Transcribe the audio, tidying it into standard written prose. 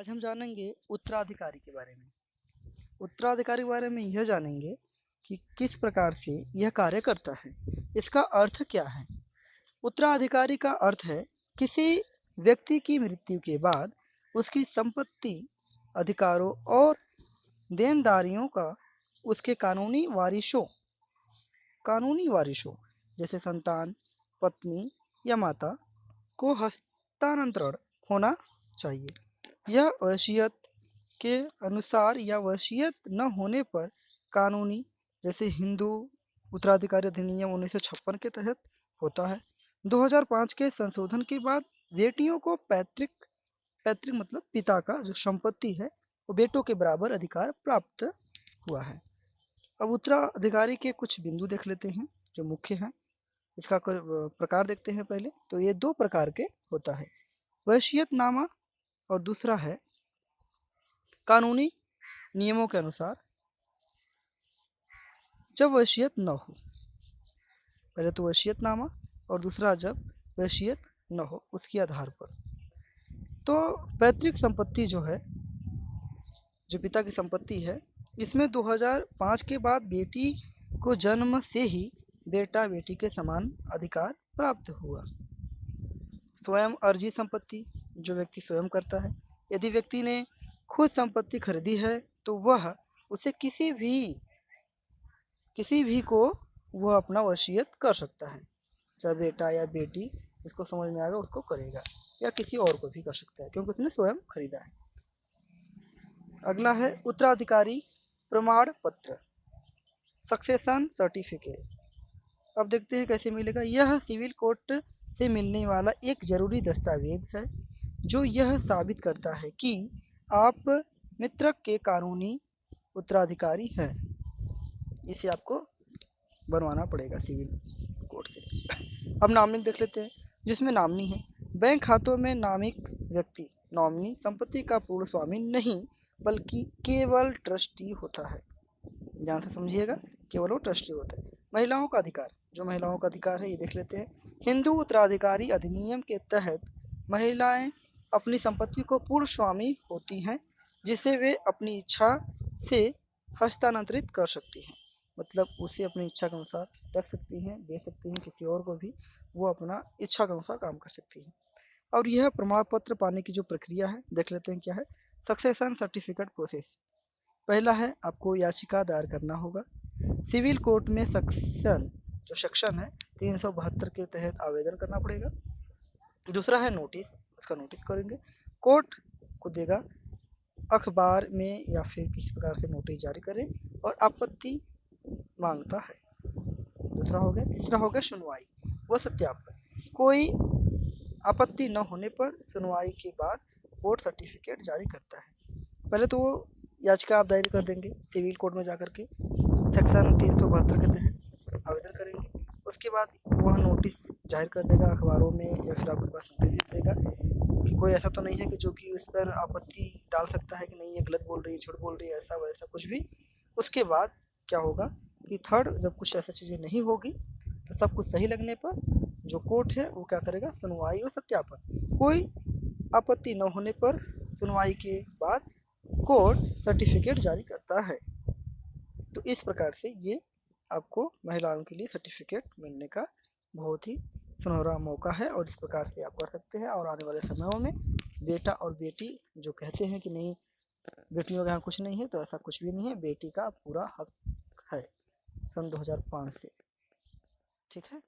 आज हम जानेंगे उत्तराधिकारी के बारे में। उत्तराधिकारी के बारे में यह जानेंगे कि किस प्रकार से यह कार्य करता है, इसका अर्थ क्या है। उत्तराधिकारी का अर्थ है किसी व्यक्ति की मृत्यु के बाद उसकी संपत्ति, अधिकारों और देनदारियों का उसके कानूनी वारिसों जैसे संतान, पत्नी या माता को हस्तांतरण होना चाहिए। यह वसीयत के अनुसार या वसीयत न होने पर कानूनी जैसे हिंदू उत्तराधिकारी अधिनियम 1956 के तहत होता है। 2005 के संशोधन के बाद बेटियों को पैतृक पैतृक मतलब पिता का जो संपत्ति है वो बेटों के बराबर अधिकार प्राप्त हुआ है। अब उत्तराधिकारी के कुछ बिंदु देख लेते हैं जो मुख्य हैं। इसका प्रकार देखते हैं पहले। तो ये दो प्रकार के होता है, वसीयतनामा और दूसरा है कानूनी नियमों के अनुसार जब वसीयत न हो। पहले तो वसीयतनामा और दूसरा जब वसीयत न हो उसके आधार पर। तो पैतृक संपत्ति जो है, जो पिता की संपत्ति है, इसमें 2005 के बाद बेटी को जन्म से ही बेटा बेटी के समान अधिकार प्राप्त हुआ। स्वयं अर्जी संपत्ति जो व्यक्ति स्वयं करता है। यदि व्यक्ति ने खुद संपत्ति खरीदी है तो वह उसे किसी भी को वह अपना वसीयत कर सकता है, चाहे बेटा या बेटी, इसको समझ में आएगा उसको करेगा, या किसी और को भी कर सकता है क्योंकि उसने स्वयं खरीदा है। अगला है उत्तराधिकारी प्रमाण पत्र, सक्सेशन सर्टिफिकेट। अब देखते हैं कैसे मिलेगा। यह सिविल कोर्ट से मिलने वाला एक जरूरी दस्तावेज है जो यह साबित करता है कि आप मृतक के कानूनी उत्तराधिकारी हैं। इसे आपको बनवाना पड़ेगा सिविल कोर्ट से। अब नामिक देख लेते हैं, जिसमें नामनी है। बैंक खातों में नामिक व्यक्ति नॉमिनी संपत्ति का पूर्ण स्वामी नहीं बल्कि केवल ट्रस्टी होता है। ध्यान से समझिएगा, केवल वो ट्रस्टी होता है। महिलाओं का अधिकार, जो महिलाओं का अधिकार है ये देख लेते हैं। हिंदू उत्तराधिकारी अधिनियम के तहत महिलाएं अपनी संपत्ति को पूर्ण स्वामी होती हैं जिसे वे अपनी इच्छा से हस्तांतरित कर सकती हैं। मतलब उसे अपनी इच्छा के अनुसार रख सकती हैं, दे सकती हैं किसी और को भी, वो अपना इच्छा के अनुसार काम कर सकती हैं। और यह प्रमाण पत्र पाने की जो प्रक्रिया है देख लेते हैं क्या है। Succession certificate process. पहला है आपको याचिका दायर करना होगा सिविल कोर्ट में। जो सेक्शन है 372 के तहत आवेदन करना पड़ेगा। दूसरा है नोटिस, उसका नोटिस करेंगे, कोर्ट को देगा, अखबार में या फिर किसी प्रकार से नोटिस जारी करें और आपत्ति मांगता है। दूसरा हो गया। तीसरा हो गया सुनवाई व सत्यापन। कोई आपत्ति न होने पर सुनवाई के बाद कोर्ट सर्टिफिकेट जारी करता है। पहले तो वो याचिका आप दायर कर देंगे सिविल कोर्ट में जाकर के, सेक्शन 372 के तहत आवेदन करेंगे। उसके बाद वह नोटिस जाहिर कर देगा अखबारों में या फिर आपके पास नोटिस भेज देगा कि कोई ऐसा तो नहीं है कि जो कि उस पर आपत्ति डाल सकता है कि नहीं ये गलत बोल रही है, झूठ बोल रही है, ऐसा वैसा कुछ भी। उसके बाद क्या होगा कि थर्ड, जब कुछ ऐसा चीज़ें नहीं होगी तो सब कुछ सही लगने पर जो कोर्ट है वो क्या करेगा, सुनवाई और सत्यापन। कोई आपत्ति न होने पर सुनवाई के बाद कोर्ट सर्टिफिकेट जारी करता है। तो इस प्रकार से ये आपको महिलाओं के लिए सर्टिफिकेट मिलने का बहुत ही सुनहरा मौका है और इस प्रकार से आप कर सकते हैं। और आने वाले समयों में बेटा और बेटी जो कहते हैं कि नहीं बेटियों के यहाँ कुछ नहीं है, तो ऐसा कुछ भी नहीं है, बेटी का पूरा हक है सन 2005 से। ठीक है।